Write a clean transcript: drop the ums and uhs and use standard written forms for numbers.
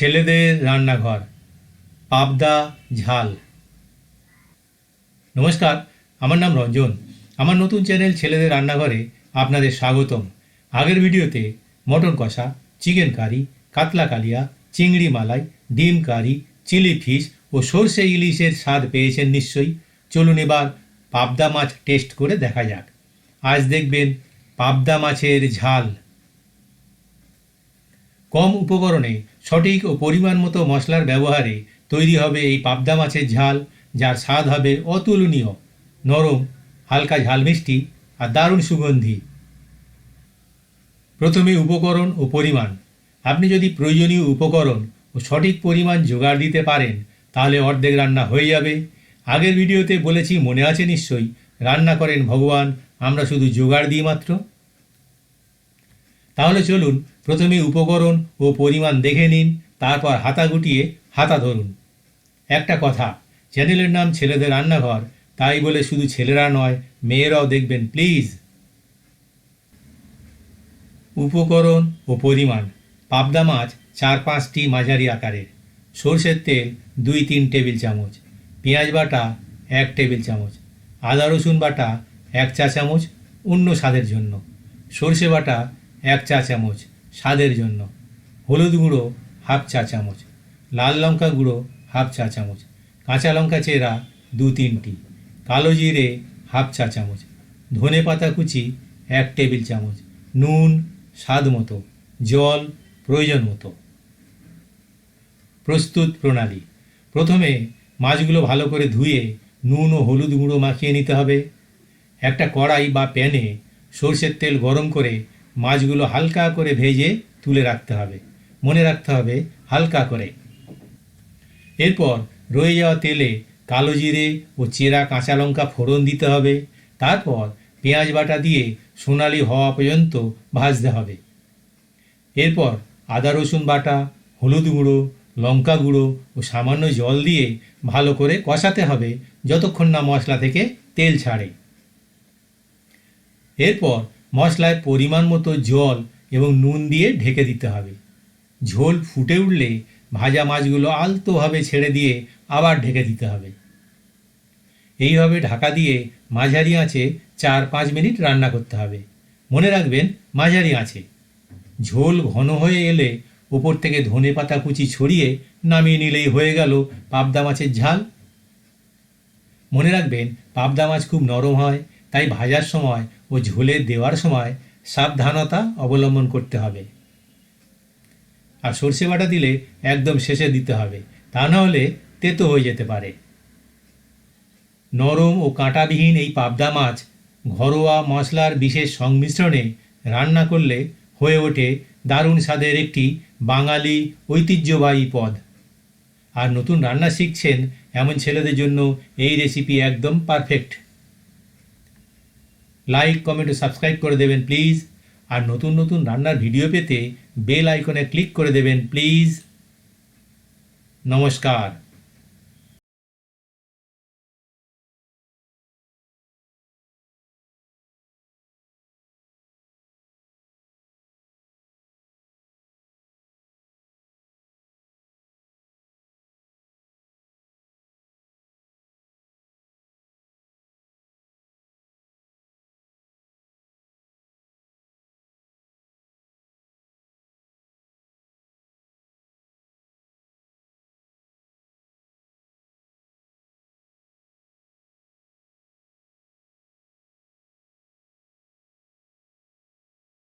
ছেলেদের রান্নাঘর পাবদা ঝাল। নমস্কার, আমার নাম রঞ্জন। আমার নতুন চ্যানেল ছেলেদের রান্নাঘরে আপনাদের স্বাগতম। আগের ভিডিওতে মটন কষা, চিকেন কারি, কাতলা কালিয়া, চিংড়ি মালাই, ডিম কারি, চিলি ফিশ ও সর্ষে ইলিশের স্বাদ পেয়েছেন নিশ্চয়ই। চলুন এবার পাবদা মাছ টেস্ট করে দেখা যাক। আজ দেখবেন পাবদা মাছের ঝাল। কম উপকরণে সঠিক ও পরিমাণ মতো মশলার ব্যবহারে তৈরি হবে এই পাবদা মাছের ঝাল, যার স্বাদ হবে অতুলনীয়, নরম, হালকা ঝাল মিষ্টি আর দারুণ সুগন্ধি। প্রথমে উপকরণ ও পরিমাণ। আপনি যদি প্রয়োজনীয় উপকরণ ও সঠিক পরিমাণ জোগাড় দিতে পারেন তাহলে অর্ধেক রান্না হয়ে যাবে। আগের ভিডিওতে বলেছি, মনে আছে নিশ্চয়ই, রান্না করেন ভগবান, আমরা শুধু জোগাড় দিই মাত্র। তাহলে চলুন প্রথমে উপকরণ ও পরিমাণ দেখে নিন, তারপর হাতা গুটিয়ে হাতা ধরুন। একটা কথা, চ্যানেলের নাম ছেলেদের রান্নাঘর, তাই বলে শুধু ছেলেরা নয়, মেয়েরাও দেখবেন প্লিজ। উপকরণ ও পরিমাণ: পাবদা মাছ 4-5টি মাঝারি আকারের, সরষের তেল 2-3 টেবিল চামচ, পেঁয়াজ বাটা 1 টেবিল চামচ, আদা রসুন বাটা 1 চা চামচ অন্য স্বাদের জন্য, সরষে বাটা 1 চা চামচ স্বাদের জন্য, হলুদ গুঁড়ো 1/2 চা চামচ, লাল লঙ্কা গুঁড়ো 1/2 চা চামচ, কাঁচা লঙ্কা চেরা 2-3টি, কালো জিরে 1/2 চা চামচ, ধনে পাতা কুচি 1 টেবিল চামচ, নুন স্বাদ মতো, জল প্রয়োজন মতো। প্রস্তুত প্রণালী: প্রথমে মাছগুলো ভালো করে ধুয়ে নুন ও হলুদ গুঁড়ো মাখিয়ে নিতে হবে। একটা কড়াই বা প্যানে সরষের তেল গরম করে মাছগুলো হালকা করে ভেজে তুলে রাখতে হবে। মনে রাখতে হবে হালকা করে। এরপর রয়ে যাওয়া তেলে কালো জিরে ও চেরা কাঁচা লঙ্কা ফোড়ন দিতে হবে। তারপর পেঁয়াজ বাটা দিয়ে সোনালি হওয়া পর্যন্ত ভাজতে হবে। এরপর আদা রসুন বাটা, হলুদ গুঁড়ো, লঙ্কা গুঁড়ো ও সামান্য জল দিয়ে ভালো করে কষাতে হবে যতক্ষণ না মশলা থেকে তেল ছাড়ে। এরপর মশলায় পরিমাণ মতো জল এবং নুন দিয়ে ঢেকে দিতে হবে। ঝোল ফুটে উঠলে ভাজা মাছগুলো আলতোভাবে ছেড়ে দিয়ে আবার ঢেকে দিতে হবে। এইভাবে ঢাকা দিয়ে মাঝারি আঁচে 4-5 মিনিট রান্না করতে হবে। মনে রাখবেন মাঝারি আঁচে। ঝোল ঘন হয়ে এলে উপর থেকে ধনে পাতা কুচি ছড়িয়ে নামিয়ে নিলেই হয়ে গেল পাবদা মাছের ঝাল। মনে রাখবেন পাবদা মাছ খুব নরম হয়, তাই ভাজার সময় ও ঝোলে দেওয়ার সময় সাবধানতা অবলম্বন করতে হবে। আর সর্ষে বাটা দিলে একদম শেষে দিতে হবে, তা না হলে তেতো হয়ে যেতে পারে। নরম ও কাঁটাবিহীন এই পাবদা মাছ ঘরোয়া মশলার বিশেষ সংমিশ্রণে রান্না করলে হয়ে ওঠে দারুণ স্বাদের একটি বাঙালি ঐতিহ্যবাহী পদ। আর নতুন রান্না শিখছেন এমন ছেলেদের জন্য এই রেসিপি একদম পারফেক্ট। লাইক, কমেন্ট ও সাবস্ক্রাইব করে দেবেন প্লিজ। আর নতুন নতুন রান্নার ভিডিও পেতে বেল আইকনে ক্লিক করে দেবেন প্লিজ। নমস্কার।